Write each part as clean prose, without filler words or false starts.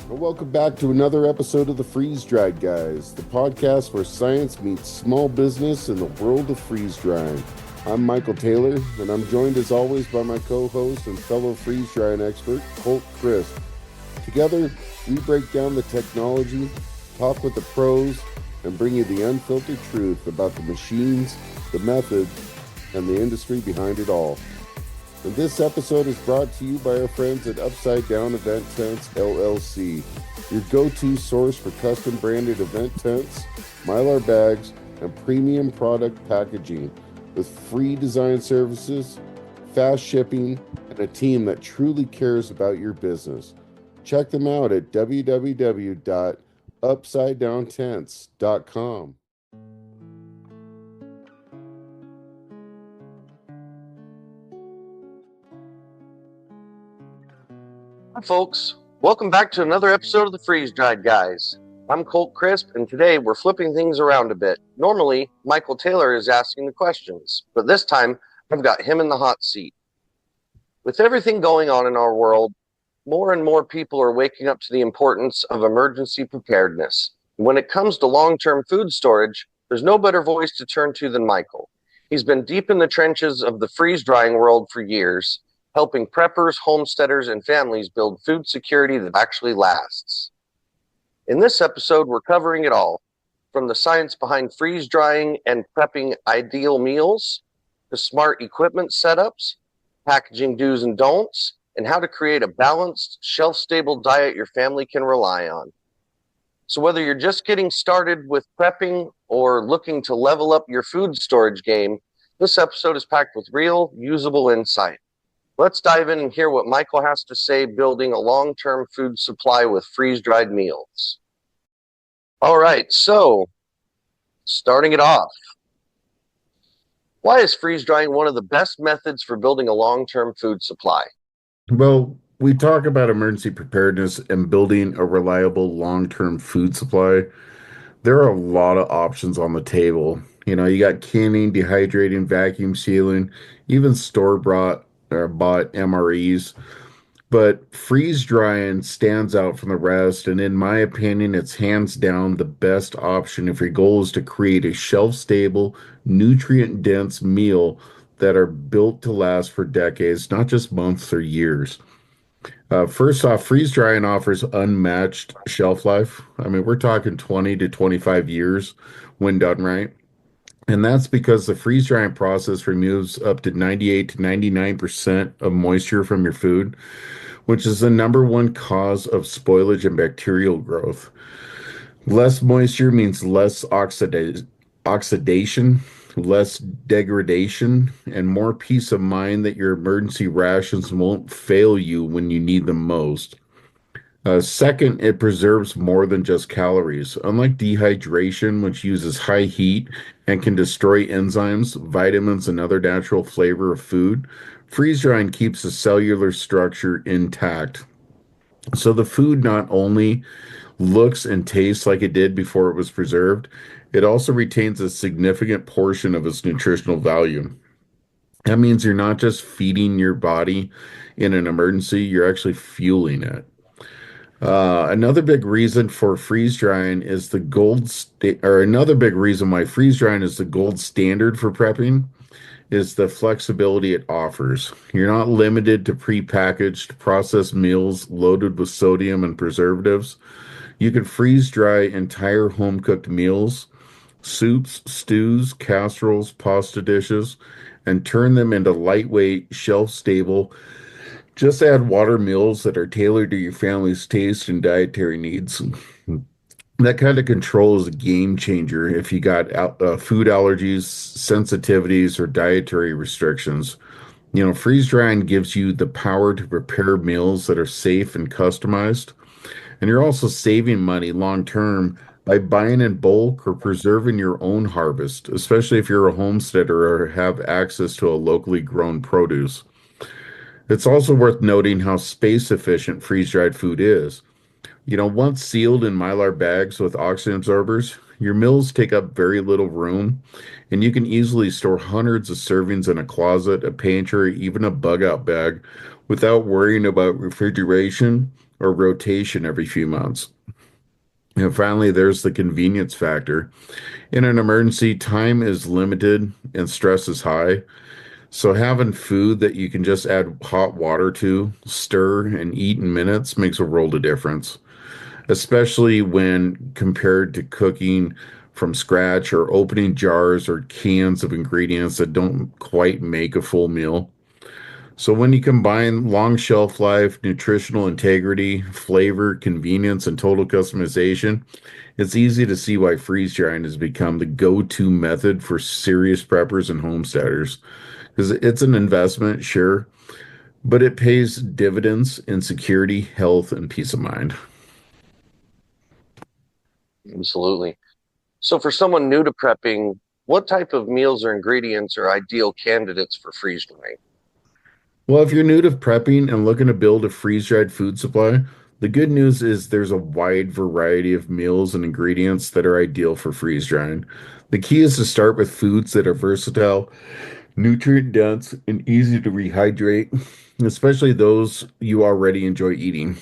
Well, welcome back to another episode of the Freeze-Dried Guys, the podcast where science meets small business in the world of freeze-drying. I'm Mykal Taylor, and I'm joined as always by my co-host and fellow freeze-drying expert, Colt Crisp. Together, we break down the technology, talk with the pros, and bring you the unfiltered truth about the machines, the methods, and the industry behind it all. And this episode is brought to you by our friends at Upside Down Event Tents, LLC, your go-to source for custom branded event tents, Mylar bags, and premium product packaging with free design services, fast shipping, and a team that truly cares about your business. Check them out at www.upsidedowntents.com. Hi, folks. Welcome back to another episode of the Freeze-Dried Guys. I'm Colt Crisp, and today we're flipping things around a bit. Normally, Mykal Taylor is asking the questions, but this time I've got him in the hot seat. With everything going on in our world, more and more people are waking up to the importance of emergency preparedness. When it comes to long-term food storage, there's no better voice to turn to than Mykal. He's been deep in the trenches of the freeze-drying world for years, helping preppers, homesteaders, and families build food security that actually lasts. In this episode, we're covering it all, from the science behind freeze-drying and prepping ideal meals, to smart equipment setups, packaging do's and don'ts, and how to create a balanced, shelf-stable diet your family can rely on. So whether you're just getting started with prepping or looking to level up your food storage game, this episode is packed with real, usable insight. Let's dive in and hear what Mykal has to say building a long-term food supply with freeze-dried meals. All right, so starting it off. Why is freeze-drying one of the best methods for building a long-term food supply? Well, we talk about emergency preparedness and building a reliable long-term food supply. There are a lot of options on the table. You got canning, dehydrating, vacuum sealing, even store-bought or bought MREs. But freeze drying stands out from the rest, and in my opinion, it's hands down the best option if your goal is to create a shelf-stable, nutrient-dense meal that are built to last for decades, not just months or years. First off, freeze drying offers unmatched shelf life. I mean, we're talking 20 to 25 years when done right. And that's because the freeze drying process removes up to 98 to 99% of moisture from your food, which is the number one cause of spoilage and bacterial growth. Less moisture means less oxidation, less degradation, and more peace of mind that your emergency rations won't fail you when you need them most. Second, it preserves more than just calories. Unlike dehydration, which uses high heat and can destroy enzymes, vitamins, and other natural flavor of food, freeze drying keeps the cellular structure intact. So the food not only looks and tastes like it did before it was preserved, it also retains a significant portion of its nutritional value. That means you're not just feeding your body in an emergency, you're actually fueling it. Another big reason for freeze drying is the or another big reason why freeze drying is the gold standard for prepping is the flexibility it offers. You're not limited to prepackaged processed meals loaded with sodium and preservatives. You can freeze dry entire home cooked meals, soups, stews, casseroles, pasta dishes, and turn them into lightweight, shelf stable. Just add water meals that are tailored to your family's taste and dietary needs. That kind of control is a game changer if you got food allergies, sensitivities, or dietary restrictions. Freeze drying gives you the power to prepare meals that are safe and customized. And you're also saving money long term by buying in bulk or preserving your own harvest, especially if you're a homesteader or have access to a locally grown produce. It's also worth noting how space efficient freeze dried food is. Once sealed in Mylar bags with oxygen absorbers, Your meals take up very little room, and you can easily store hundreds of servings in a closet, a pantry, even a bug out bag without worrying about refrigeration or rotation every few months. And finally, there's the convenience factor. In an emergency, time is limited and stress is high. So having food that you can just add hot water to, stir, and eat in minutes makes a world of difference, especially when compared to cooking from scratch or opening jars or cans of ingredients that don't quite make a full meal. So when you combine long shelf life, nutritional integrity, flavor, convenience, and total customization, it's easy to see why freeze drying has become the go-to method for serious preppers and homesteaders. Because it's an investment, sure, but it pays dividends in security, health, and peace of mind. Absolutely. So, for someone new to prepping, what type of meals or ingredients are ideal candidates for freeze drying? Well, if you're new to prepping and looking to build a freeze-dried food supply, the good news is there's a wide variety of meals and ingredients that are ideal for freeze drying. The key is to start with foods that are versatile, nutrient dense, and easy to rehydrate, especially those you already enjoy eating.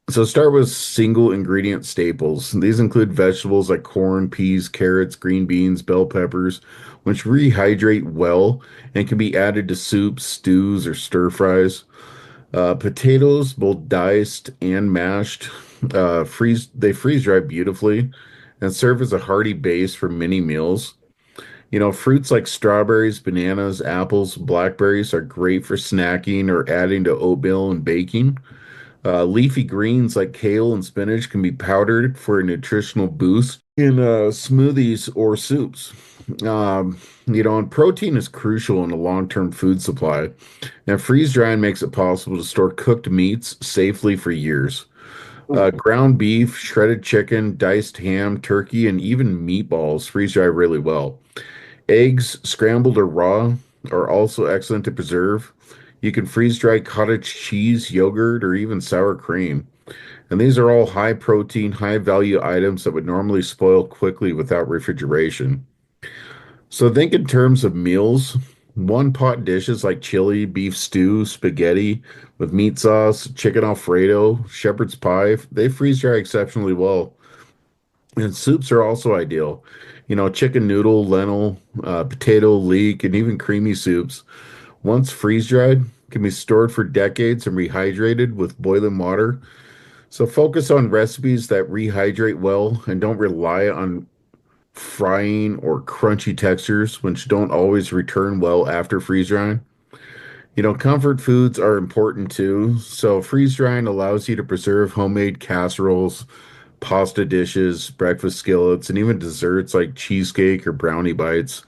So start with single ingredient staples. These include vegetables like corn, peas, carrots, green beans, bell peppers, which rehydrate well and can be added to soups, stews, or stir fries. Potatoes, both diced and mashed, freeze dry beautifully and serve as a hearty base for many meals. Fruits like strawberries, bananas, apples, blackberries are great for snacking or adding to oatmeal and baking. Leafy greens like kale and spinach can be powdered for a nutritional boost in smoothies or soups. And protein is crucial in a long-term food supply. Now, freeze drying makes it possible to store cooked meats safely for years. Ground beef, shredded chicken, diced ham, turkey, and even meatballs freeze dry really well. Eggs, scrambled or raw, are also excellent to preserve. You can freeze dry cottage cheese, yogurt, or even sour cream. And these are all high protein, high value items that would normally spoil quickly without refrigeration. So think in terms of meals. One pot dishes like chili, beef stew, spaghetti with meat sauce, chicken Alfredo, shepherd's pie, they freeze dry exceptionally well. And soups are also ideal. Chicken noodle, lentil, potato, leek, and even creamy soups. Once freeze dried, can be stored for decades and rehydrated with boiling water. So focus on recipes that rehydrate well and don't rely on frying or crunchy textures, which don't always return well after freeze drying. Comfort foods are important too. So freeze drying allows you to preserve homemade casseroles, pasta dishes, breakfast skillets, and even desserts like cheesecake or brownie bites.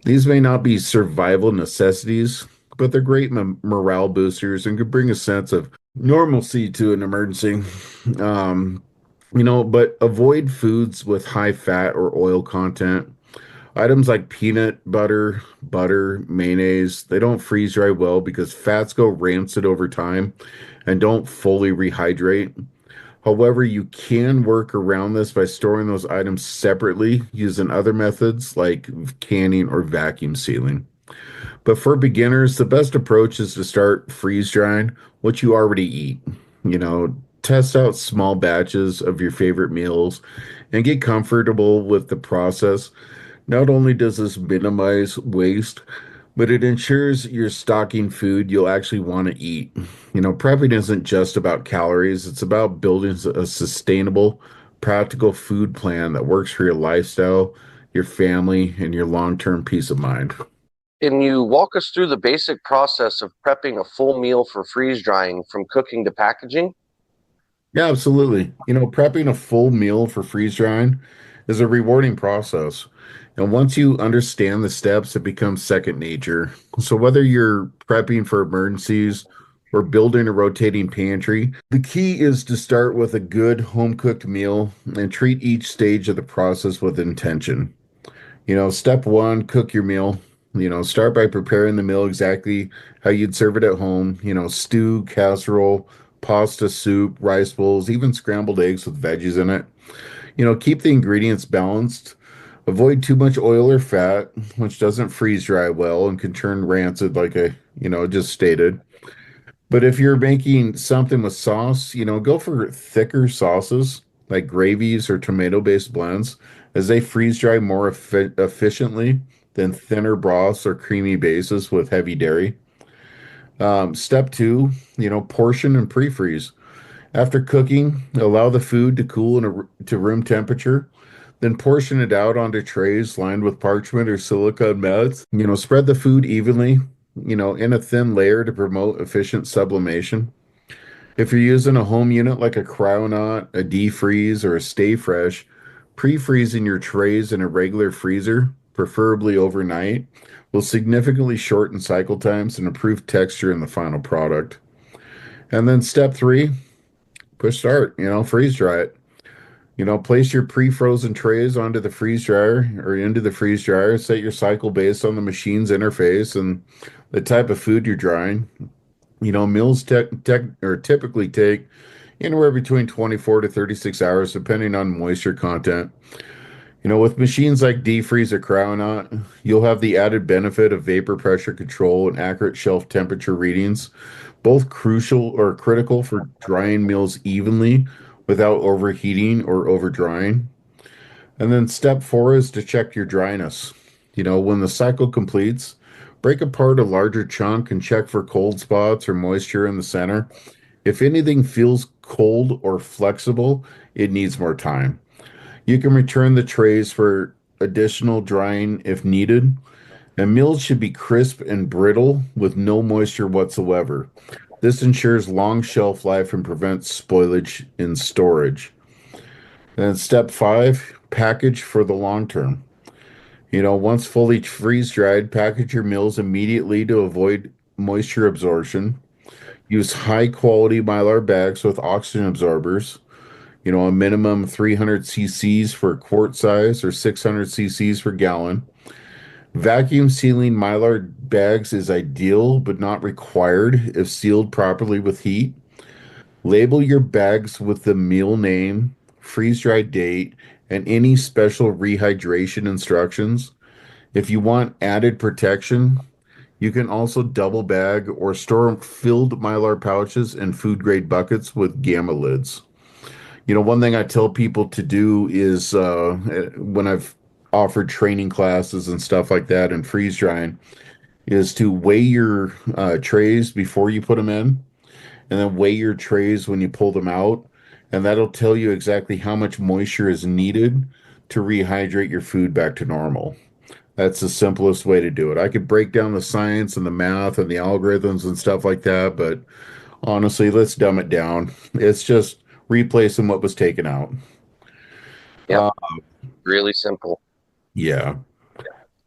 These may not be survival necessities, but they're great morale boosters and could bring a sense of normalcy to an emergency. Um, but avoid foods with high fat or oil content. Items like peanut butter, mayonnaise, they don't freeze dry well because fats go rancid over time and don't fully rehydrate. However, you can work around this by storing those items separately using other methods like canning or vacuum sealing. But for beginners, the best approach is to start freeze drying what you already eat. Test out small batches of your favorite meals and get comfortable with the process. Not only does this minimize waste, but it ensures you're stocking food you'll actually want to eat. Prepping isn't just about calories, it's about building a sustainable, practical food plan that works for your lifestyle, your family, and your long-term peace of mind. Can you walk us through the basic process of prepping a full meal for freeze drying from cooking to packaging? Yeah, absolutely. Prepping a full meal for freeze drying is a rewarding process. And once you understand the steps, it becomes second nature. So whether you're prepping for emergencies or building a rotating pantry, the key is to start with a good home cooked meal and treat each stage of the process with intention. Step one, cook your meal. Start by preparing the meal exactly how you'd serve it at home. Stew, casserole, pasta, soup, rice bowls, even scrambled eggs with veggies in it. Keep the ingredients balanced. Avoid too much oil or fat, which doesn't freeze dry well and can turn rancid, like I just stated. But if you're making something with sauce, go for thicker sauces like gravies or tomato-based blends, as they freeze dry more efficiently than thinner broths or creamy bases with heavy dairy. Step two, portion and pre-freeze. After cooking, allow the food to cool to room temperature, then portion it out onto trays lined with parchment or silicone mats. Spread the food evenly, in a thin layer to promote efficient sublimation. If you're using a home unit like a cryonaut, a defreeze, or a stay fresh, pre-freezing your trays in a regular freezer, preferably overnight, will significantly shorten cycle times and improve texture in the final product. And then step three, push start, freeze dry it. Place your pre-frozen trays onto the freeze dryer or into the freeze dryer. Set your cycle based on the machine's interface and the type of food you're drying. Meals typically take anywhere between 24 to 36 hours, depending on moisture content. With machines like defreeze or cryonaut, you'll have the added benefit of vapor pressure control and accurate shelf temperature readings, both crucial or critical for drying meals evenly without overheating or over drying. And then step four is to check your dryness. When the cycle completes, break apart a larger chunk and check for cold spots or moisture in the center. If anything feels cold or flexible, it needs more time. You can return the trays for additional drying if needed. And meals should be crisp and brittle with no moisture whatsoever. This ensures long shelf life and prevents spoilage in storage. Then step five, package for the long term. Once fully freeze dried, package your meals immediately to avoid moisture absorption. Use high quality Mylar bags with oxygen absorbers. A minimum 300 cc's for quart size or 600 cc's per gallon. Vacuum sealing Mylar bags is ideal but not required if sealed properly with heat. Label your bags with the meal name, freeze dried date, and any special rehydration instructions. If you want added protection, you can also double bag or store filled Mylar pouches in food grade buckets with gamma lids. One thing I tell people to do is when I've offered training classes and stuff like that and freeze drying is to weigh your trays before you put them in and then weigh your trays when you pull them out. And that'll tell you exactly how much moisture is needed to rehydrate your food back to normal. That's the simplest way to do it. I could break down the science and the math and the algorithms and stuff like that, but honestly, let's dumb it down. It's just replacing what was taken out. Yep. Uh, Really simple. yeah.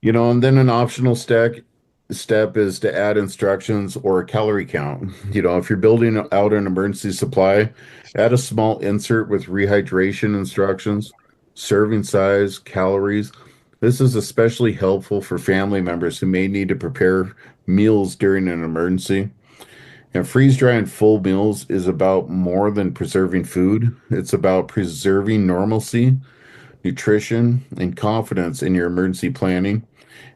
And then an optional step is to add instructions or a calorie count. If you're building out an emergency supply, add a small insert with rehydration instructions, serving size, calories. This is especially helpful for family members who may need to prepare meals during an emergency. And freeze drying full meals is about more than preserving food. It's about preserving normalcy, nutrition, and confidence in your emergency planning.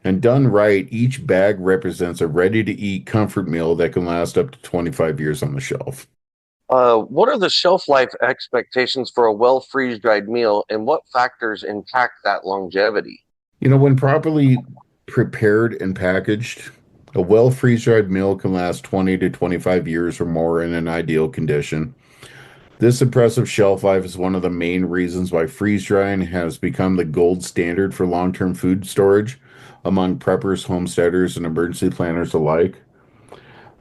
And done right, each bag represents a ready to eat comfort meal that can last up to 25 years on the shelf. What are the shelf life expectations for a well freeze dried meal, and what factors impact that longevity? When properly prepared and packaged, a well freeze dried meal can last 20 to 25 years or more in an ideal condition. This impressive shelf life is one of the main reasons why freeze drying has become the gold standard for long term food storage among preppers, homesteaders, and emergency planners alike.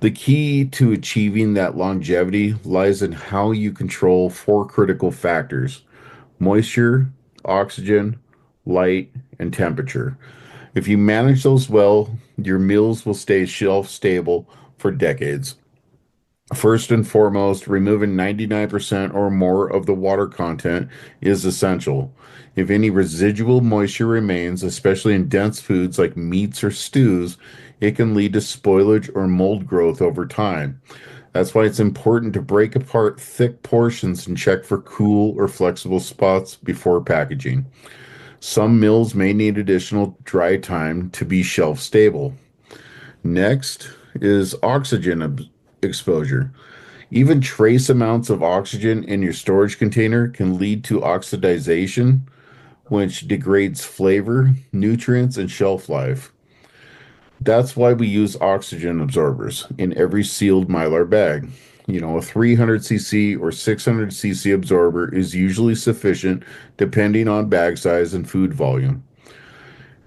The key to achieving that longevity lies in how you control four critical factors: moisture, oxygen, light, and temperature. If you manage those well, your meals will stay shelf stable for decades. First and foremost, removing 99% or more of the water content is essential. If any residual moisture remains, especially in dense foods like meats or stews, it can lead to spoilage or mold growth over time. That's why it's important to break apart thick portions and check for cool or flexible spots before packaging. Some meals may need additional dry time to be shelf stable. Next is exposure. Even trace amounts of oxygen in your storage container can lead to oxidization, which degrades flavor, nutrients, and shelf life. That's why we use oxygen absorbers in every sealed Mylar bag. A 300 cc or 600 cc absorber is usually sufficient depending on bag size and food volume.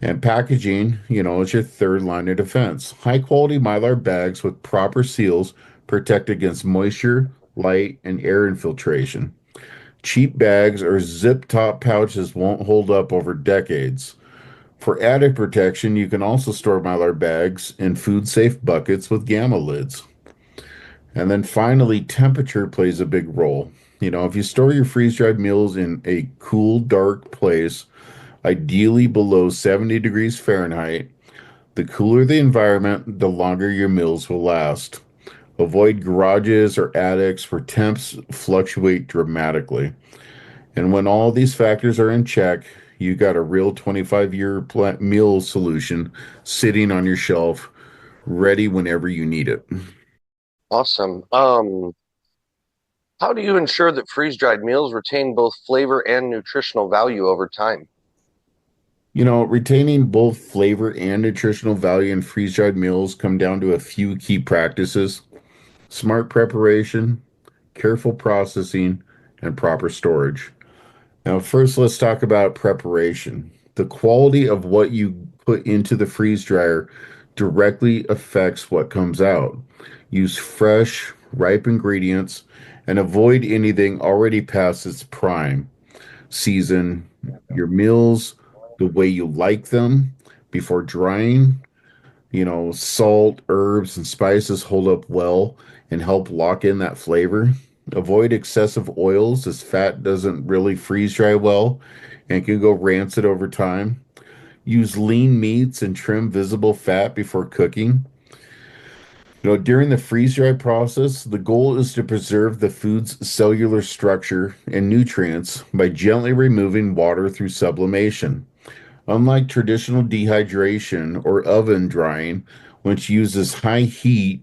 And packaging, is your third line of defense. High quality Mylar bags with proper seals protect against moisture, light, and air infiltration. Cheap bags or zip top pouches won't hold up over decades. For added protection, you can also store Mylar bags in food safe buckets with gamma lids. And then finally, temperature plays a big role. If you store your freeze dried meals in a cool, dark place, ideally below 70 degrees Fahrenheit, the cooler the environment, the longer your meals will last. Avoid garages or attics where temps fluctuate dramatically. And when all these factors are in check, you got a real 25-year meal solution sitting on your shelf, ready whenever you need it. Awesome. How do you ensure that freeze-dried meals retain both flavor and nutritional value over time? Retaining both flavor and nutritional value in freeze-dried meals come down to a few key practices: smart preparation, careful processing, and proper storage. Now, first, let's talk about preparation. The quality of what you put into the freeze dryer directly affects what comes out. Use fresh, ripe ingredients and avoid anything already past its prime. Season your meals the way you like them before drying. Salt, herbs, and spices hold up well and help lock in that flavor. Avoid excessive oils as fat doesn't really freeze dry well and can go rancid over time. Use lean meats and trim visible fat before cooking. During the freeze dry process, the goal is to preserve the food's cellular structure and nutrients by gently removing water through sublimation. Unlike traditional dehydration or oven drying, which uses high heat,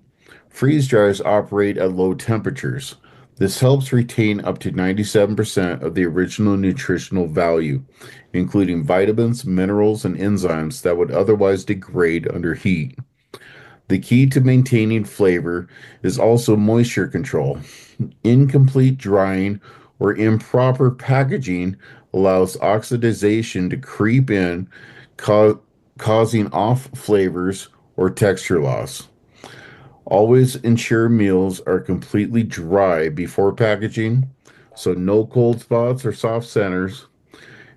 freeze dryers operate at low temperatures. This helps retain up to 97% of the original nutritional value, including vitamins, minerals, and enzymes that would otherwise degrade under heat. The key to maintaining flavor is also moisture control. Incomplete drying or improper packaging allows oxidization to creep in, causing off flavors or texture loss. Always ensure meals are completely dry before packaging, so no cold spots or soft centers,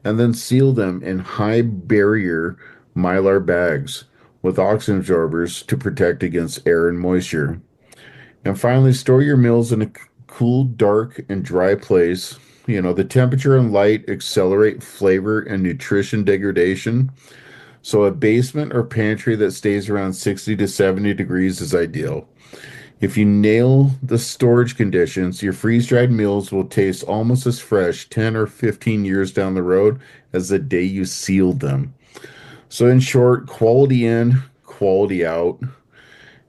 and then seal them in high barrier mylar bags with oxygen absorbers to protect against air and moisture. And finally, store your meals in a cool, dark, and dry place. The temperature and light accelerate flavor and nutrition degradation. So, a basement or pantry that stays around 60 to 70 degrees is ideal. If you nail the storage conditions, your freeze dried meals will taste almost as fresh 10 or 15 years down the road as the day you sealed them. So, in short, quality in, quality out.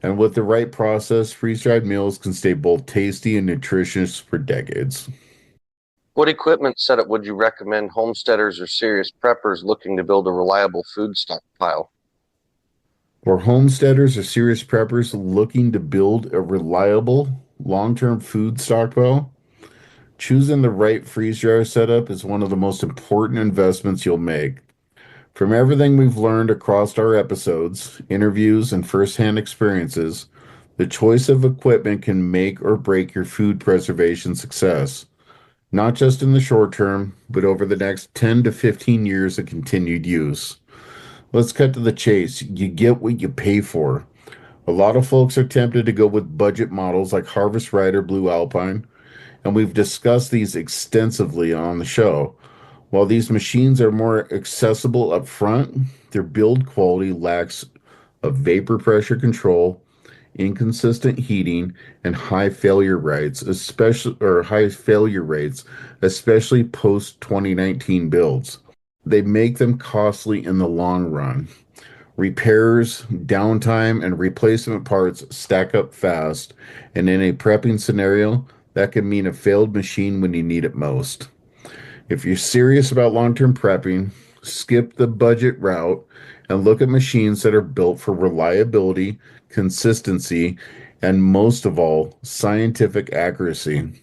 And with the right process, freeze-dried meals can stay both tasty and nutritious for decades. What equipment setup would you recommend homesteaders or serious preppers looking to build a reliable food stockpile? For homesteaders or serious preppers looking to build a reliable, long-term food stockpile, choosing the right freeze dryer setup is one of the most important investments you'll make. From everything we've learned across our episodes, interviews, and firsthand experiences, the choice of equipment can make or break your food preservation success, not just in the short term, but over the next 10 to 15 years of continued use. Let's cut to the chase. You get what you pay for. A lot of folks are tempted to go with budget models like Harvest Right or Blue Alpine, and we've discussed these extensively on the show. While these machines are more accessible up front, their build quality lacks of vapor pressure control, inconsistent heating, and high failure rates, especially post 2019 builds. They make them costly in the long run. Repairs, downtime, and replacement parts stack up fast, and in a prepping scenario, that can mean a failed machine when you need it most. If you're serious about long-term prepping, skip the budget route and look at machines that are built for reliability, consistency, and most of all, scientific accuracy.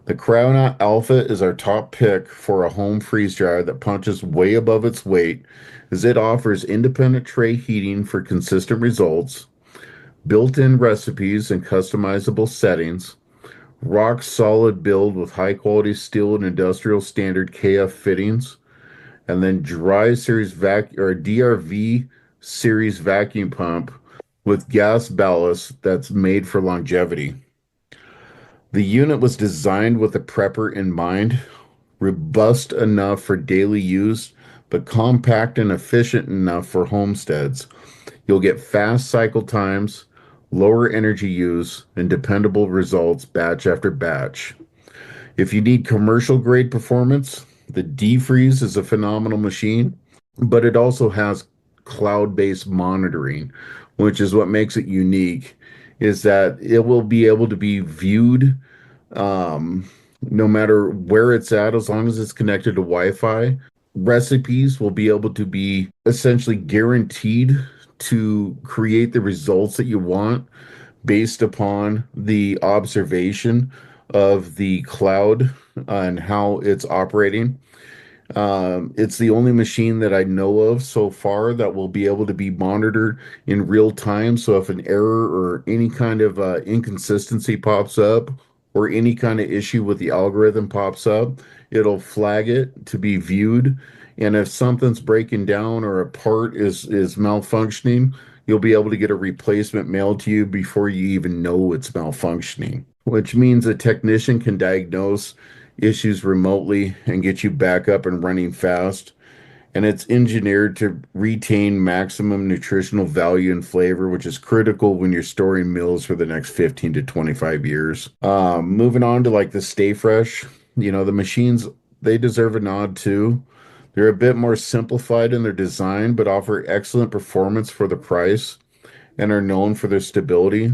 The Cryonaut Alpha is our top pick for a home freeze dryer that punches way above its weight, as it offers independent tray heating for consistent results, built-in recipes and customizable settings, rock solid build with high quality steel and industrial standard KF fittings, and then dry series vac or DRV series vacuum pump with gas ballast that's made for longevity. The unit was designed with the prepper in mind, robust enough for daily use, but compact and efficient enough for homesteads. You'll get fast cycle times, lower energy use, and dependable results batch after batch. If you need commercial grade performance, the D-Freeze is a phenomenal machine, but it also has cloud-based monitoring, which is what makes it unique, is that it will be able to be viewed um, no matter where it's at, as long as it's connected to Wi-Fi. Recipes will be able to be essentially guaranteed to create the results that you want based upon the observation of the cloud and how it's operating. It's the only machine that I know of so far that will be able to be monitored in real time. So if an error or any kind of inconsistency pops up, or any kind of issue with the algorithm pops up, it'll flag it to be viewed. And if something's breaking down or a part is malfunctioning, you'll be able to get a replacement mailed to you before you even know it's malfunctioning, which means a technician can diagnose issues remotely and get you back up and running fast. And it's engineered to retain maximum nutritional value and flavor, which is critical when you're storing meals for the next 15 to 25 years. Moving on to like the Stay Fresh, the machines, they deserve a nod too. They're a bit more simplified in their design, but offer excellent performance for the price and are known for their stability.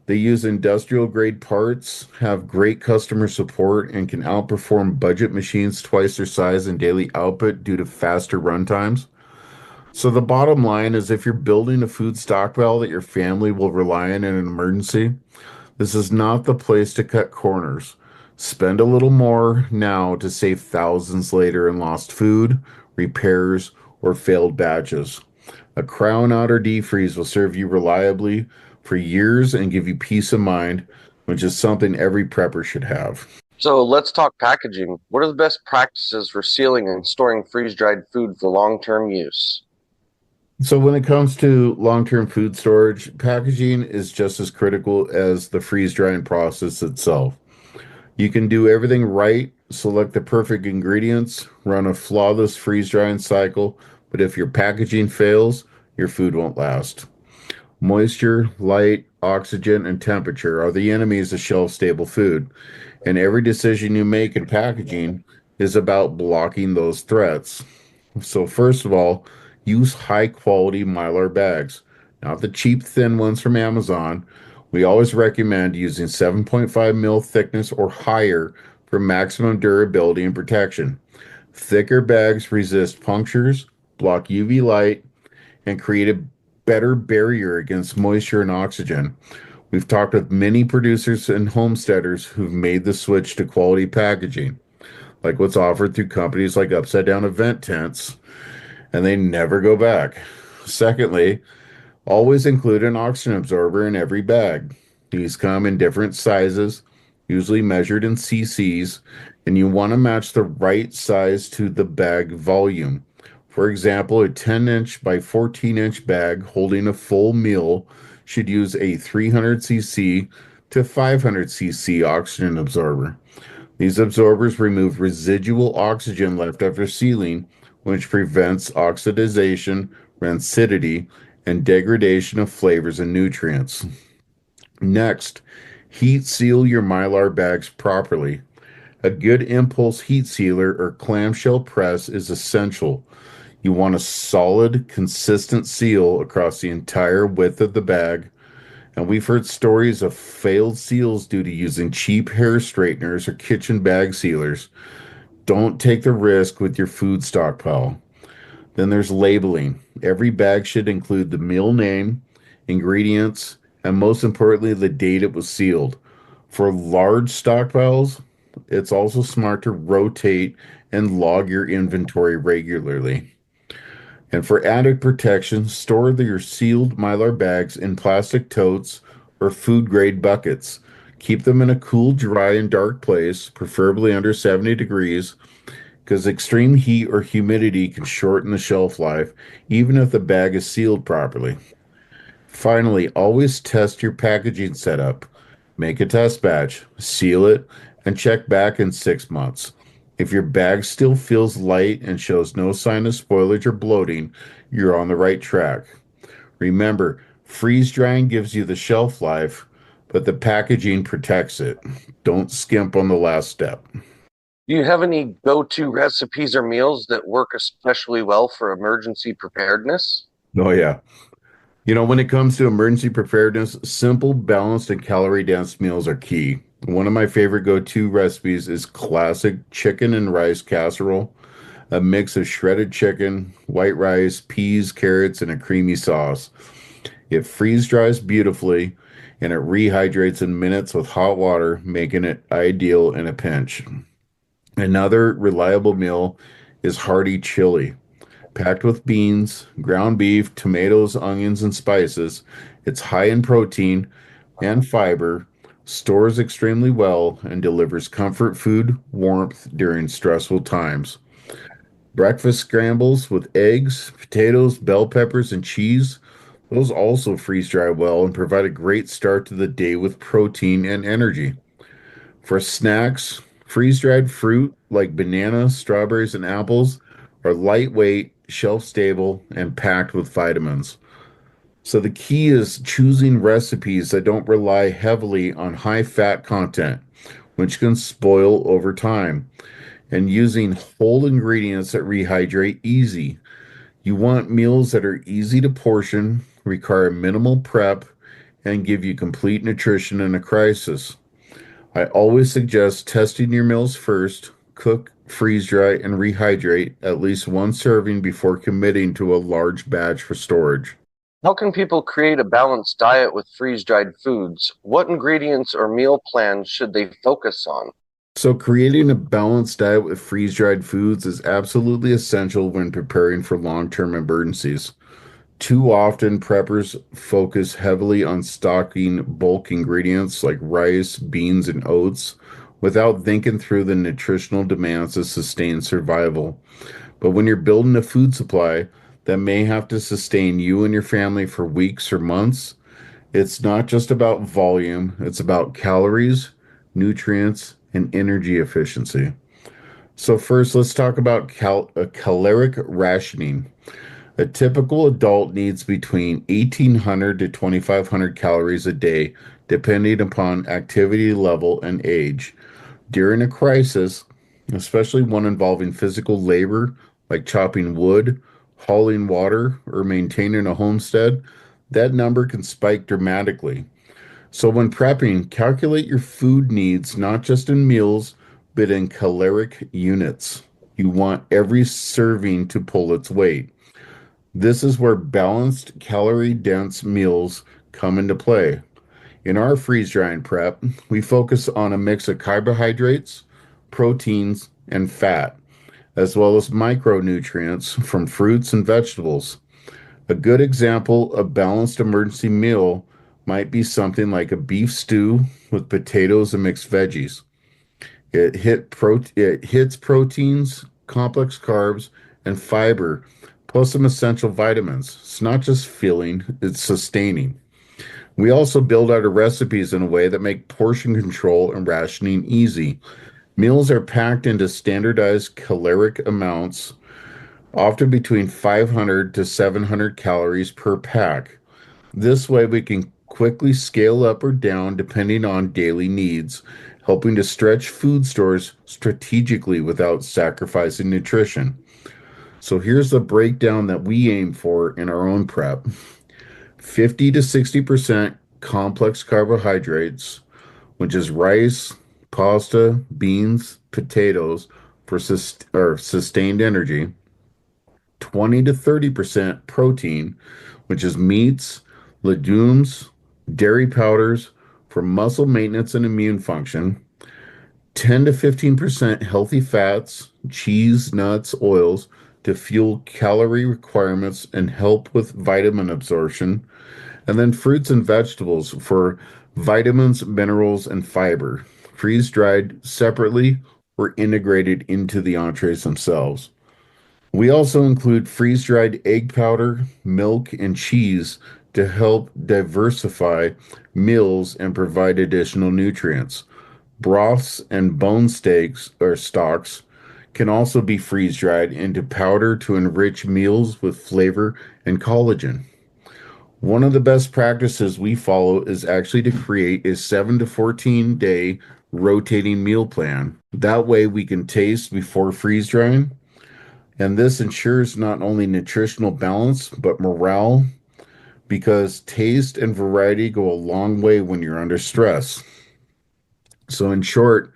They use industrial grade parts, have great customer support, and can outperform budget machines twice their size in daily output due to faster run times. So the bottom line is if you're building a food stockpile that your family will rely on in an emergency, this is not the place to cut corners. Spend a little more now to save thousands later in lost food, repairs, or failed batches. A Crown Otter defreeze will serve you reliably for years and give you peace of mind, which is something every prepper should have. So let's talk packaging. What are the best practices for sealing and storing freeze-dried food for long-term use? So when it comes to long-term food storage, packaging is just as critical as the freeze drying process itself. You can do everything right, select the perfect ingredients, run a flawless freeze drying cycle, but if your packaging fails, your food won't last. Moisture, light, oxygen, and temperature are the enemies of shelf-stable food, and every decision you make in packaging is about blocking those threats. So first of all, use high-quality Mylar bags, not the cheap thin ones from Amazon. We always recommend using 7.5 mil thickness or higher for maximum durability and protection. Thicker bags resist punctures, block UV light, and create a better barrier against moisture and oxygen. We've talked with many producers and homesteaders who've made the switch to quality packaging, like what's offered through companies like Upside Down Event Tents, and they never go back. Secondly, always include an oxygen absorber in every bag. These come in different sizes, usually measured in cc's, and you want to match the right size to the bag volume. For example, a 10-inch by 14-inch bag holding a full meal should use a 300 cc to 500 cc oxygen absorber. These absorbers remove residual oxygen left after sealing, which prevents oxidization, rancidity, and degradation of flavors and nutrients. Next, heat seal your Mylar bags properly. A good impulse heat sealer or clamshell press is essential. You want a solid, consistent seal across the entire width of the bag. And we've heard stories of failed seals due to using cheap hair straighteners or kitchen bag sealers. Don't take the risk with your food stockpile. Then there's labeling. Every bag should include the meal name, ingredients, and most importantly, the date it was sealed. For large stockpiles, it's also smart to rotate and log your inventory regularly. And for added protection, store your sealed Mylar bags in plastic totes or food grade buckets. Keep them in a cool, dry, and dark place, preferably under 70 degrees, because extreme heat or humidity can shorten the shelf life, even if the bag is sealed properly. Finally, always test your packaging setup. Make a test batch, seal it, and check back in 6 months. If your bag still feels light and shows no sign of spoilage or bloating, you're on the right track. Remember, freeze drying gives you the shelf life, but the packaging protects it. Don't skimp on the last step. Do you have any go-to recipes or meals that work especially well for emergency preparedness? Oh, yeah. When it comes to emergency preparedness, simple, balanced, and calorie dense meals are key. One of my favorite go to recipes is classic chicken and rice casserole, a mix of shredded chicken, white rice, peas, carrots, and a creamy sauce. It freeze dries beautifully and it rehydrates in minutes with hot water, making it ideal in a pinch. Another reliable meal is hearty chili. Packed with beans, ground beef, tomatoes, onions, and spices, it's high in protein and fiber, stores extremely well, and delivers comfort food warmth during stressful times. Breakfast scrambles with eggs, potatoes, bell peppers, and cheese, those also freeze dry well and provide a great start to the day with protein and energy. For snacks, freeze dried fruit like bananas, strawberries, and apples are lightweight, shelf stable, and packed with vitamins. So the key is choosing recipes that don't rely heavily on high fat content, which can spoil over time, and using whole ingredients that rehydrate easy. You want meals that are easy to portion, require minimal prep, and give you complete nutrition in a crisis. I always suggest testing your meals first, cook, freeze dry, and rehydrate at least one serving before committing to a large batch for storage. How can people create a balanced diet with freeze-dried foods? What ingredients or meal plans should they focus on? So, creating a balanced diet with freeze dried foods is absolutely essential when preparing for long term emergencies. Too often, preppers focus heavily on stocking bulk ingredients like rice, beans, and oats without thinking through the nutritional demands to sustain survival. But when you're building a food supply that may have to sustain you and your family for weeks or months, it's not just about volume, it's about calories, nutrients, and energy efficiency. So, first, let's talk about caloric rationing. A typical adult needs between 1,800 to 2,500 calories a day, depending upon activity level and age. During a crisis, especially one involving physical labor like chopping wood, hauling water, or maintaining a homestead, that number can spike dramatically. So, when prepping, calculate your food needs not just in meals, but in caloric units. You want every serving to pull its weight. This is where balanced, calorie dense meals come into play. In our freeze drying prep, we focus on a mix of carbohydrates, proteins, and fat, as well as micronutrients from fruits and vegetables. A good example of balanced emergency meal might be something like a beef stew with potatoes and mixed veggies. It hits proteins, complex carbs, and fiber, plus some essential vitamins. It's not just filling, it's sustaining. We also build out our recipes in a way that make portion control and rationing easy. Meals are packed into standardized caloric amounts, often between 500 to 700 calories per pack. This way, we can quickly scale up or down depending on daily needs, helping to stretch food stores strategically without sacrificing nutrition. So here's the breakdown that we aim for in our own prep: 50 to 60% complex carbohydrates, which is rice, pasta, beans, potatoes for sustained energy; 20 to 30% protein, which is meats, legumes, dairy powders for muscle maintenance and immune function; 10 to 15% healthy fats, cheese, nuts, oils to fuel calorie requirements and help with vitamin absorption; and then fruits and vegetables for vitamins, minerals, and fiber, freeze dried separately or integrated into the entrees themselves. We also include freeze dried egg powder, milk, and cheese to help diversify meals and provide additional nutrients. Broths and bone steaks or stocks can also be freeze dried into powder to enrich meals with flavor and collagen. One of the best practices we follow is actually to create a 7 to 14 day rotating meal plan. That way we can taste before freeze drying, and this ensures not only nutritional balance but morale, because taste and variety go a long way when you're under stress. So, in short,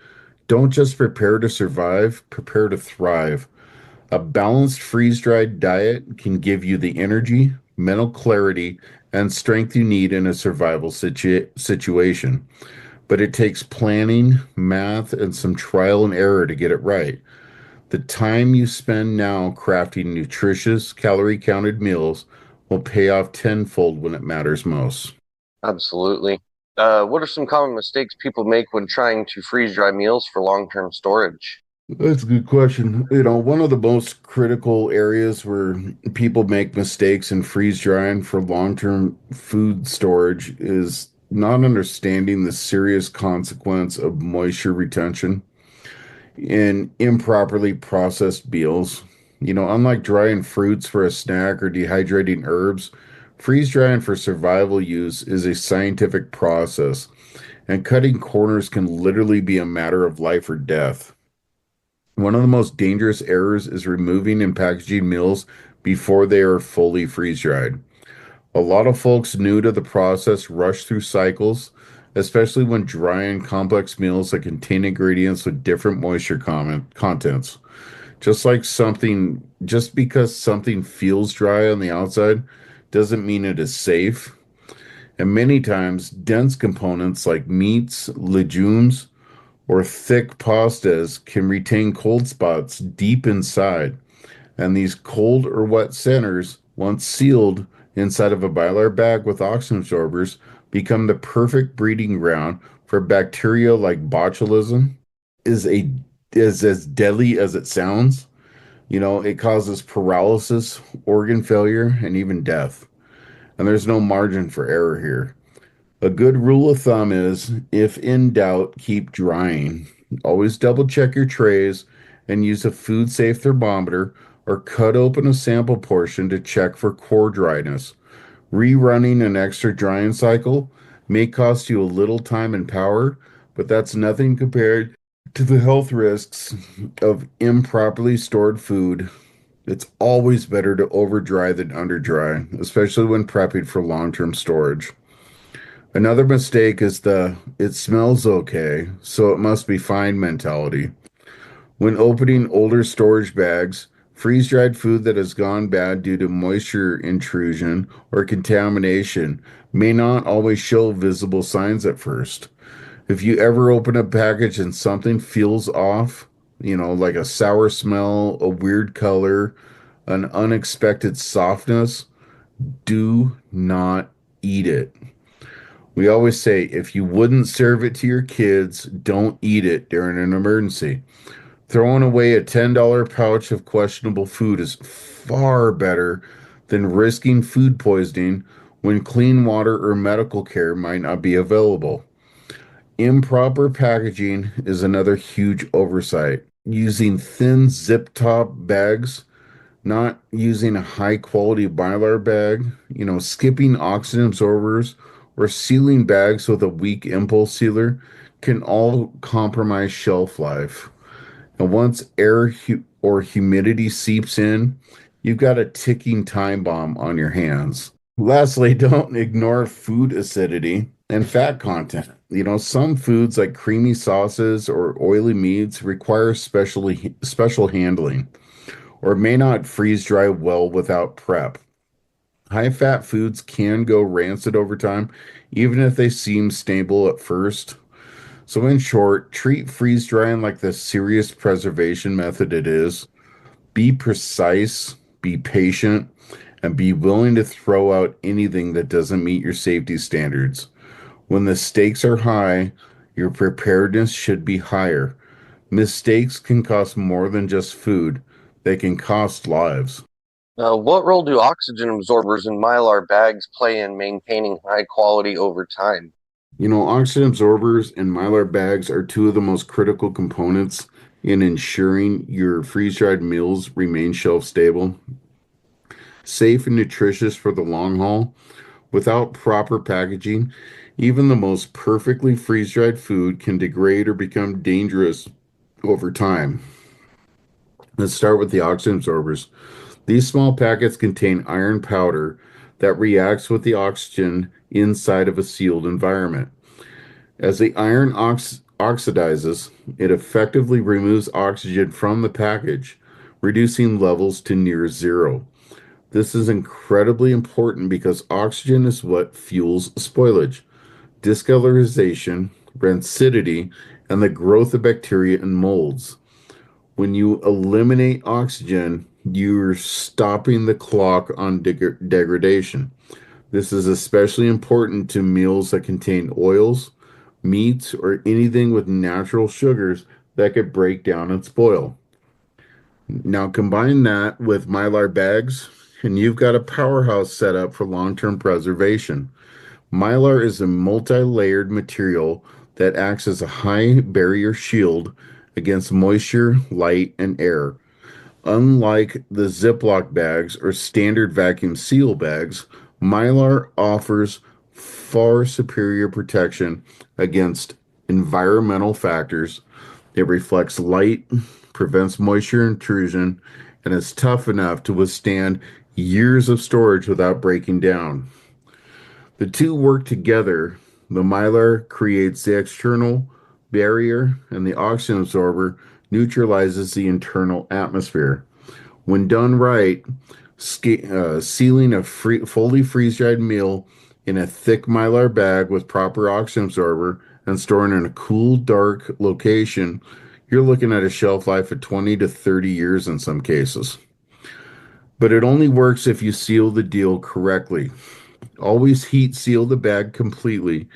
don't just prepare to survive, prepare to thrive. A balanced freeze dried diet can give you the energy, mental clarity, and strength you need in a survival situation. But it takes planning, math, and some trial and error to get it right. The time you spend now crafting nutritious, calorie counted meals will pay off tenfold when it matters most. Absolutely. What are some common mistakes people make when trying to freeze dry meals for long-term storage? That's a good question. One of the most critical areas where people make mistakes in freeze drying for long-term food storage is not understanding the serious consequence of moisture retention in improperly processed meals. Unlike drying fruits for a snack or dehydrating herbs, freeze drying for survival use is a scientific process, and cutting corners can literally be a matter of life or death. One of the most dangerous errors is removing and packaging meals before they are fully freeze dried. A lot of folks new to the process rush through cycles, especially when drying complex meals that contain ingredients with different moisture contents. Just because something feels dry on the outside doesn't mean it is safe. And many times, dense components like meats, legumes, or thick pastas can retain cold spots deep inside. And these cold or wet centers, once sealed inside of a Mylar bag with oxygen absorbers, become the perfect breeding ground for bacteria like botulism. Is a is as deadly as it sounds. It causes paralysis, organ failure, and even death. And there's no margin for error here. A good rule of thumb is, if in doubt, keep drying. Always double check your trays and use a food safe thermometer or cut open a sample portion to check for core dryness. Rerunning an extra drying cycle may cost you a little time and power, but that's nothing compared to the health risks of improperly stored food. It's always better to over dry than under dry, especially when prepping for long term storage. Another mistake is the "it smells okay, so it must be fine" mentality. When opening older storage bags, freeze dried food that has gone bad due to moisture intrusion or contamination may not always show visible signs at first. If you ever open a package and something feels off, like a sour smell, a weird color, an unexpected softness, do not eat it. We always say, if you wouldn't serve it to your kids, don't eat it during an emergency. Throwing away a $10 pouch of questionable food is far better than risking food poisoning when clean water or medical care might not be available. Improper packaging is another huge oversight. Using thin zip top bags, not using a high quality Mylar bag, skipping oxygen absorbers, or sealing bags with a weak impulse sealer can all compromise shelf life. And once or humidity seeps in, you've got a ticking time bomb on your hands. Lastly, don't ignore food acidity and fat content. Some foods like creamy sauces or oily meats require special handling or may not freeze dry well without prep. High fat foods can go rancid over time, even if they seem stable at first. So, in short, treat freeze drying like the serious preservation method it is. Be precise, be patient, and be willing to throw out anything that doesn't meet your safety standards. When the stakes are high, your preparedness should be higher. Mistakes can cost more than just food, they can cost lives. What role do oxygen absorbers in Mylar bags play in maintaining high quality over time? Oxygen absorbers and mylar bags are two of the most critical components in ensuring your freeze dried meals remain shelf stable, safe, and nutritious for the long haul. Without proper packaging, even the most perfectly freeze dried food can degrade or become dangerous over time. Let's start with the oxygen absorbers. These small packets contain iron powder that reacts with the oxygen inside of a sealed environment. As the iron oxidizes, it effectively removes oxygen from the package, reducing levels to near zero. This is incredibly important because oxygen is what fuels spoilage, discolorization, rancidity, and the growth of bacteria and molds. When you eliminate oxygen, you're stopping the clock on degradation. This is especially important to meals that contain oils, meats, or anything with natural sugars that could break down and spoil. Now, combine that with mylar bags, and you've got a powerhouse set up for long term preservation. Mylar is a multi layered material that acts as a high barrier shield against moisture, light, and air. Unlike the Ziploc bags or standard vacuum seal bags, Mylar offers far superior protection against environmental factors. It reflects light, prevents moisture intrusion, and is tough enough to withstand years of storage without breaking down. The two work together. The mylar creates the external barrier, and the oxygen absorber neutralizes the internal atmosphere. When done right, sealing a fully freeze-dried meal in a thick mylar bag with proper oxygen absorber and storing in a cool, dark location, you're looking at a shelf life of 20 to 30 years in some cases. But it only works if you seal the deal correctly. Always heat seal the bag completely.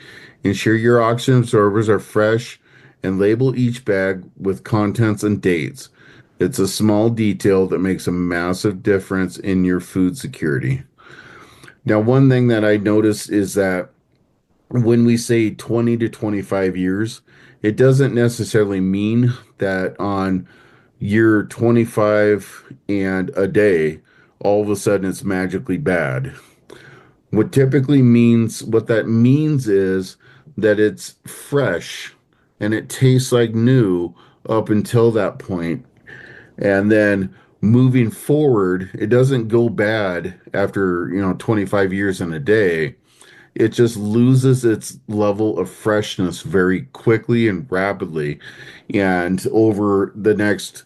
Ensure your oxygen absorbers are fresh and label each bag with contents and dates. It's a small detail that makes a massive difference in your food security. Now, one thing that I noticed is that when we say 20 to 25 years, it doesn't necessarily mean that on year 25 and a day, all of a sudden it's magically bad. What that means is that it's fresh and it tastes like new up until that point. And then moving forward, it doesn't go bad after, 25 years and a day. It just loses its level of freshness very quickly and rapidly. And over the next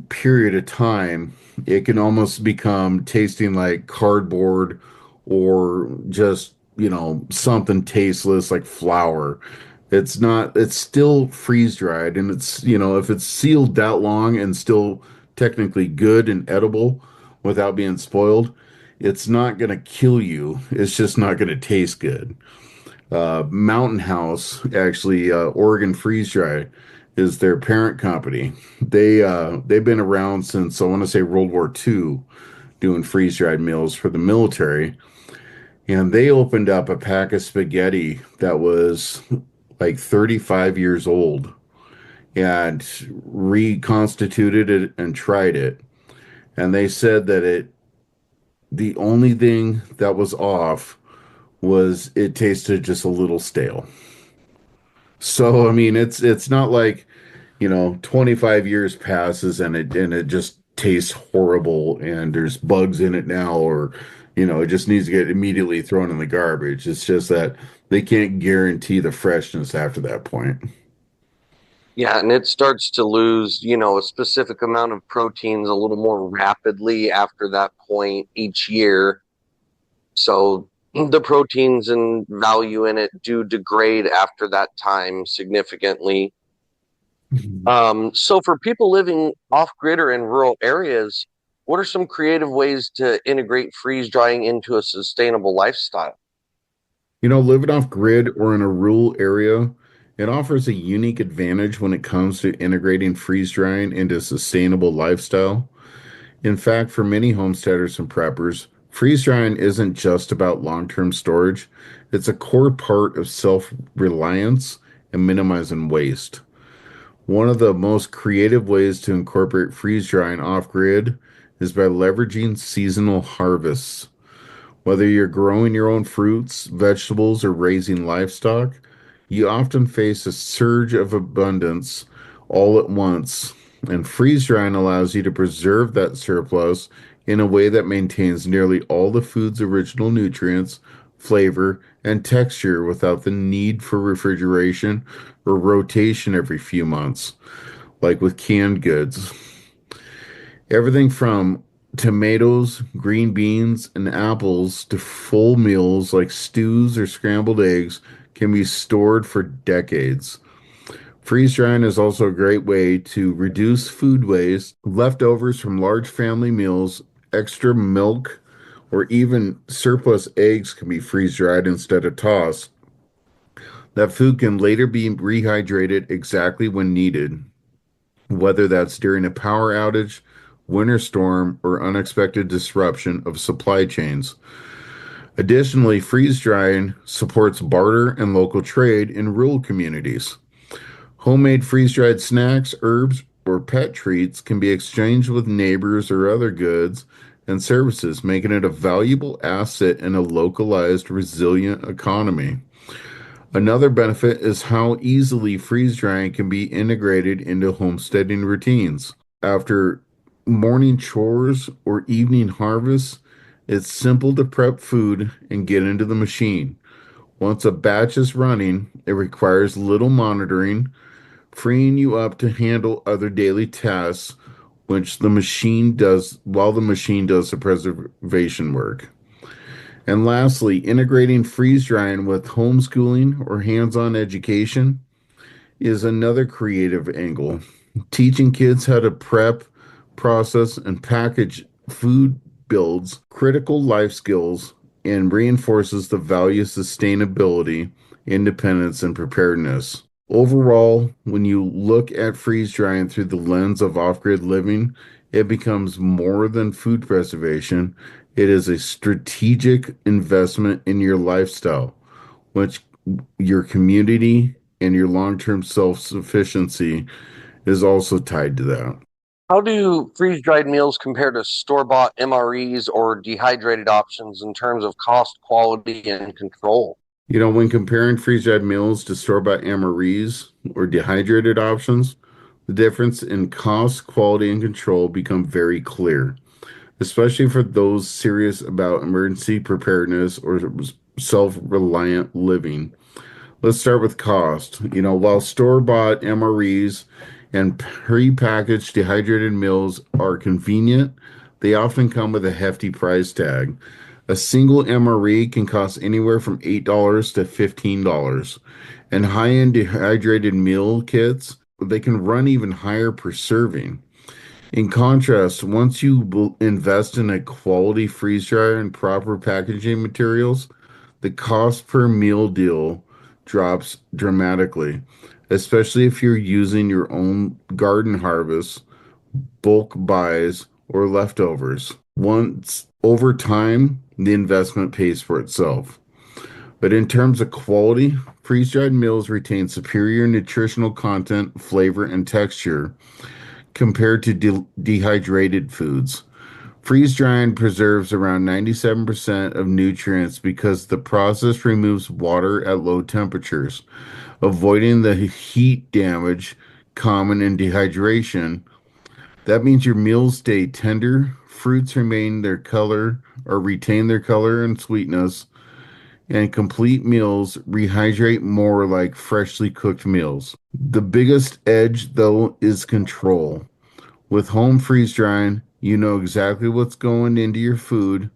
period of time, it can almost become tasting like cardboard or just, something tasteless like flour. It's not, it's still freeze dried and if it's sealed that long and still technically good and edible without being spoiled, it's not going to kill you. It's just not going to taste good. Mountain House, actually, Oregon Freeze Dry is their parent company. They've been around since I want to say World War II, doing freeze dried meals for the military. And they opened up a pack of spaghetti that was like 35 years old and reconstituted it and tried it. And they said that the only thing that was off was it tasted just a little stale. So I mean, it's not like, 25 years passes and it just tastes horrible and there's bugs in it now, or it just needs to get immediately thrown in the garbage. It's just that they can't guarantee the freshness after that point. Yeah, and it starts to lose, a specific amount of proteins a little more rapidly after that point each year. So the proteins and value in it do degrade after that time significantly. So for people living off grid or in rural areas, what are some creative ways to integrate freeze drying into a sustainable lifestyle? Living off grid or in a rural area, it offers a unique advantage when it comes to integrating freeze drying into a sustainable lifestyle. In fact, for many homesteaders and preppers, freeze drying isn't just about long term storage, it's a core part of self reliance and minimizing waste. One of the most creative ways to incorporate freeze drying off grid is by leveraging seasonal harvests. Whether you're growing your own fruits, vegetables, or raising livestock, you often face a surge of abundance all at once, and freeze drying allows you to preserve that surplus in a way that maintains nearly all the food's original nutrients, flavor, and texture without the need for refrigeration or rotation every few months, like with canned goods. Everything from tomatoes, green beans, and apples to full meals like stews or scrambled eggs can be stored for decades. Freeze drying is also a great way to reduce food waste. Leftovers from large family meals, extra milk, or even surplus eggs can be freeze dried instead of tossed. That food can later be rehydrated exactly when needed, whether that's during a power outage, winter storm, or unexpected disruption of supply chains. Additionally, freeze drying supports barter and local trade in rural communities. Homemade freeze dried snacks, herbs, or pet treats can be exchanged with neighbors or other goods and services, making it a valuable asset in a localized, resilient economy. Another benefit is how easily freeze drying can be integrated into homesteading routines. After morning chores or evening harvests, it's simple to prep food and get into the machine. Once a batch is running, it requires little monitoring, freeing you up to handle other daily tasks while the machine does the preservation work. And lastly, integrating freeze drying with homeschooling or hands-on education is another creative angle. Teaching kids how to prep, process, and package food builds critical life skills and reinforces the value of sustainability, independence, and preparedness. Overall, when you look at freeze drying through the lens of off grid living, it becomes more than food preservation. It is a strategic investment in your lifestyle, which your community and your long term self sufficiency is also tied to that. How do freeze dried meals compare to store bought MREs or dehydrated options in terms of cost, quality, and control? When comparing freeze dried meals to store bought MREs or dehydrated options, the difference in cost, quality, and control become very clear, especially for those serious about emergency preparedness or self reliant living. Let's start with cost. While store-bought MREs and pre-packaged dehydrated meals are convenient, they often come with a hefty price tag. A single MRE can cost anywhere from $8 to $15, and high-end dehydrated meal kits, they can run even higher per serving. In contrast, once you invest in a quality freeze dryer and proper packaging materials, the cost per meal deal drops dramatically, especially if you're using your own garden harvest, bulk buys, or leftovers. Once over time, the investment pays for itself. But in terms of quality, freeze dried meals retain superior nutritional content, flavor, and texture compared to dehydrated foods. Freeze drying preserves around 97% of nutrients because the process removes water at low temperatures, avoiding the heat damage common in dehydration. That means your meals stay tender, fruits remain their color or retain their color and sweetness, and complete meals rehydrate more like freshly cooked meals. The biggest edge, though, is control. With home freeze drying, you know exactly what's going into your food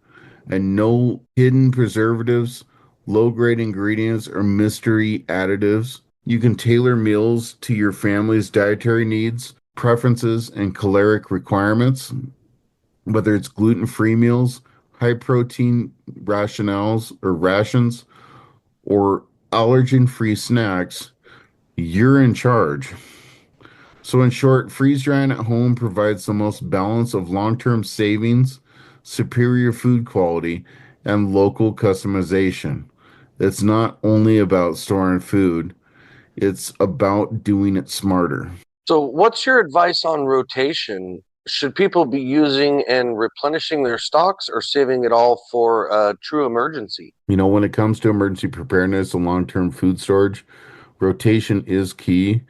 and no hidden preservatives, low grade ingredients, or mystery additives. You can tailor meals to your family's dietary needs, preferences, and caloric requirements, whether it's gluten free meals, high protein rationales or rations, or allergen free snacks. You're in charge. So, in short, freeze drying at home provides the most balance of long term savings, superior food quality, and local customization. It's not only about storing food, it's about doing it smarter. So, what's your advice on rotation? Should people be using and replenishing their stocks or saving it all for a true emergency? You know, when it comes to emergency preparedness and long term food storage, rotation is key,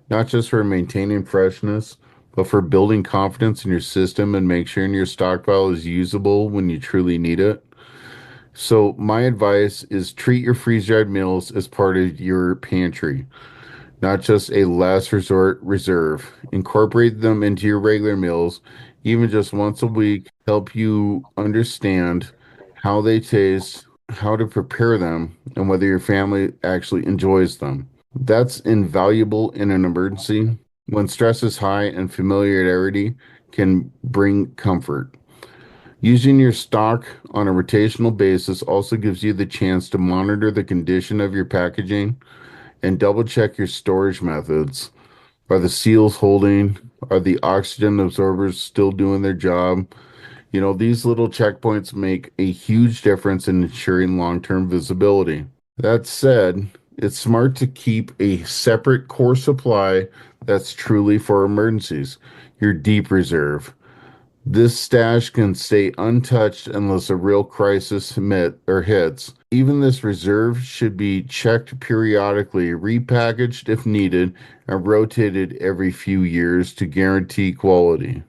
not just for maintaining freshness, but for building confidence in your system and make sure your stockpile is usable when you truly need it. So, my advice is treat your freeze dried meals as part of your pantry, not just a last resort reserve. Incorporate them into your regular meals, even just once a week. Help you understand how they taste, how to prepare them, and whether your family actually enjoys them. That's invaluable in an emergency when stress is high and familiarity can bring comfort. Using your stock on a rotational basis also gives you the chance to monitor the condition of your packaging and double check your storage methods. Are the seals holding? Are the oxygen absorbers still doing their job? You know, these little checkpoints make a huge difference in ensuring long term visibility. That said, it's smart to keep a separate core supply that's truly for emergencies, your deep reserve. This stash can stay untouched unless a real crisis hits. Even this reserve should be checked periodically, repackaged if needed, and rotated every few years to guarantee quality.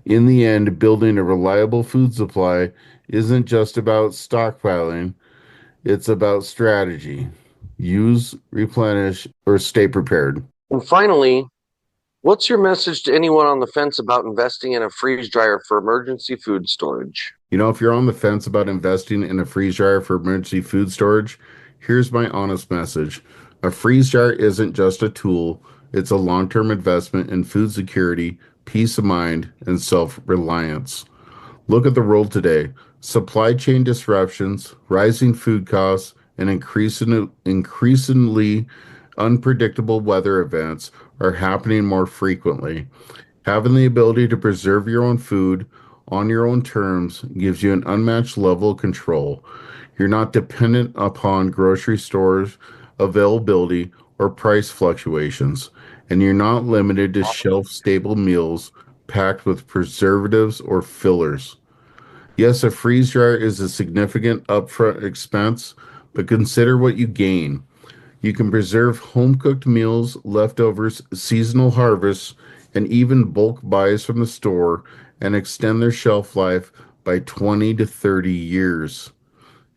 In the end, building a reliable food supply isn't just about stockpiling, it's about strategy. Use, replenish, or stay prepared. And finally, what's your message to anyone on the fence about investing in a freeze dryer for emergency food storage? You know, if you're on the fence about investing in a freeze dryer for emergency food storage, here's my honest message. A freeze dryer isn't just a tool, it's a long term investment in food security, peace of mind, and self reliance. Look at the world today. Supply chain disruptions, rising food costs, and increasingly unpredictable weather events are happening more frequently. Having the ability to preserve your own food on your own terms gives you an unmatched level of control. You're not dependent upon grocery stores availability or price fluctuations, and you're not limited to shelf stable meals packed with preservatives or fillers. Yes, a freeze dryer is a significant upfront expense, but consider what you gain. You can preserve home cooked meals, leftovers, seasonal harvests, and even bulk buys from the store and extend their shelf life by 20 to 30 years.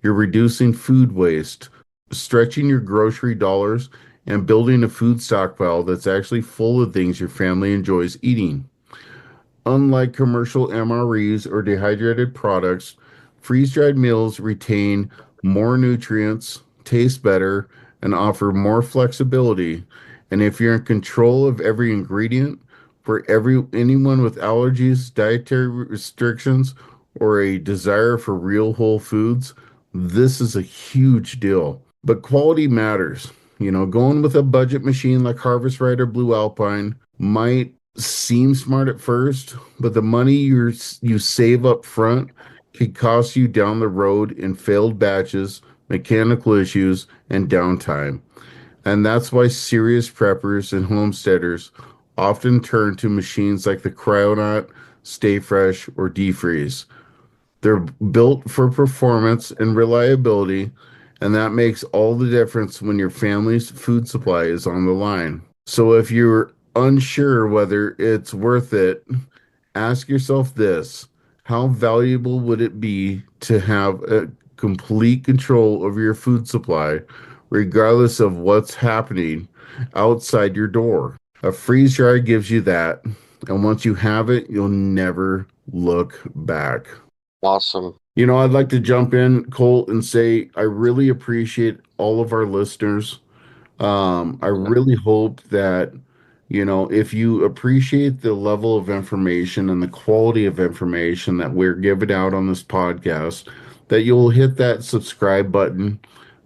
You're reducing food waste, stretching your grocery dollars, and building a food stockpile that's actually full of things your family enjoys eating. Unlike commercial MREs or dehydrated products, freeze dried meals retain more nutrients, taste better, and offer more flexibility. And if you're in control of every ingredient, for anyone with allergies, dietary restrictions, or a desire for real whole foods, this is a huge deal. But quality matters. You know, going with a budget machine like Harvest Right or Blue Alpine might seem smart at first, but the money you save up front could cost you down the road in failed batches, mechanical issues, and downtime. And that's why serious preppers and homesteaders often turn to machines like the Cryonaut stay fresh, or defreeze. They're built for performance and reliability, and that makes all the difference when your family's food supply is on the line. So if you're unsure whether it's worth it, ask yourself this: how valuable would it be to have a complete control over your food supply, regardless of what's happening outside your door? A freeze dryer gives you that, and once you have it, you'll never look back. Awesome. I'd like to jump in, Colt, and say I really appreciate all of our listeners. I really hope that, if you appreciate the level of information and the quality of information that we're giving out on this podcast, that you'll hit that subscribe button.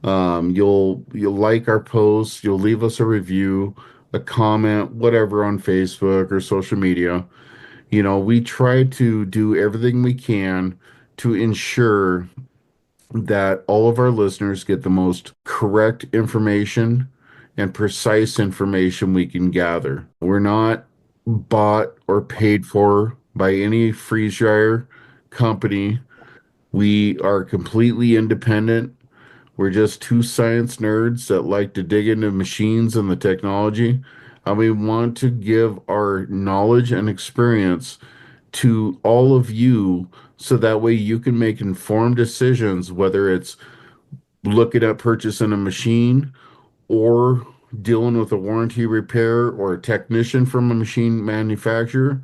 You'll like our posts, you'll leave us a review, a comment, whatever on Facebook or social media. We try to do everything we can to ensure that all of our listeners get the most correct information and precise information we can gather. We're not bought or paid for by any freeze dryer company. We are completely independent. We're just two science nerds that like to dig into machines and the technology. And we want to give our knowledge and experience to all of you so that way you can make informed decisions, whether it's looking at purchasing a machine or dealing with a warranty repair or a technician from a machine manufacturer.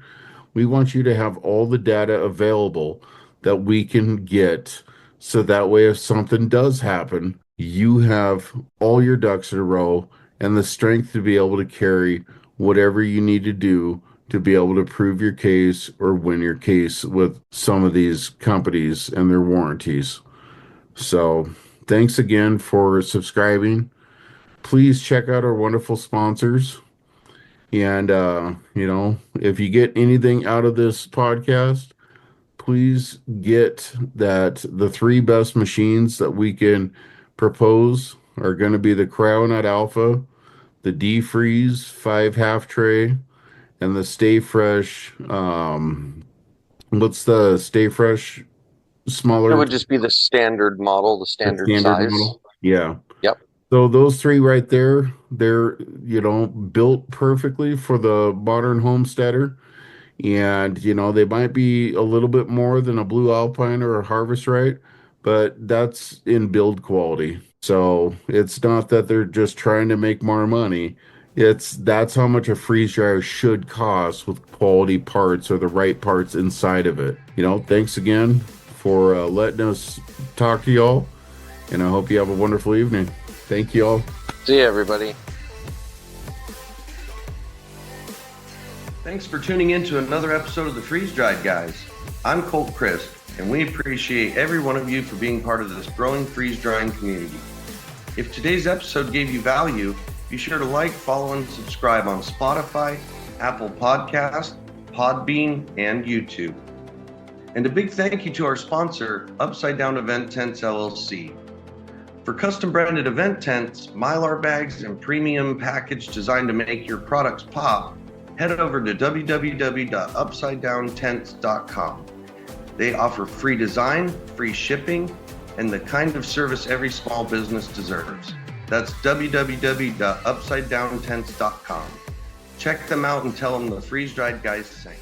We want you to have all the data available that we can get so that way if something does happen, you have all your ducks in a row and the strength to be able to carry whatever you need to do to be able to prove your case or win your case with some of these companies and their warranties. So, thanks again for subscribing. Please check out our wonderful sponsors. And, if you get anything out of this podcast, please get that the three best machines that we can propose are going to be the Cryonet Alpha, the D-Freeze 5 half tray, and the Stay Fresh. What's the Stay Fresh smaller? It would just be the standard model, the standard size. Model? Yeah. Yep. So those three right there, they're, built perfectly for the modern homesteader. And, they might be a little bit more than a Blue Alpine or a Harvest Right, but that's in build quality. So it's not that they're just trying to make more money. That's how much a freeze dryer should cost with quality parts or the right parts inside of it. Thanks again for letting us talk to y'all, and I hope you have a wonderful evening. Thank you all. See you, everybody. Thanks for tuning in to another episode of the Freeze-Dried Guys. I'm Colt Crisp, and we appreciate every one of you for being part of this growing freeze-drying community. If today's episode gave you value, be sure to like, follow, and subscribe on Spotify, Apple Podcast, Podbean, and YouTube. And a big thank you to our sponsor, Upside Down Event Tents LLC. For custom branded event tents, Mylar bags, and premium package designed to make your products pop, head over to www.upsidedowntents.com. They offer free design, free shipping, and the kind of service every small business deserves. That's www.upsidedowntents.com. Check them out and tell them the Freeze-Dried Guys sent you.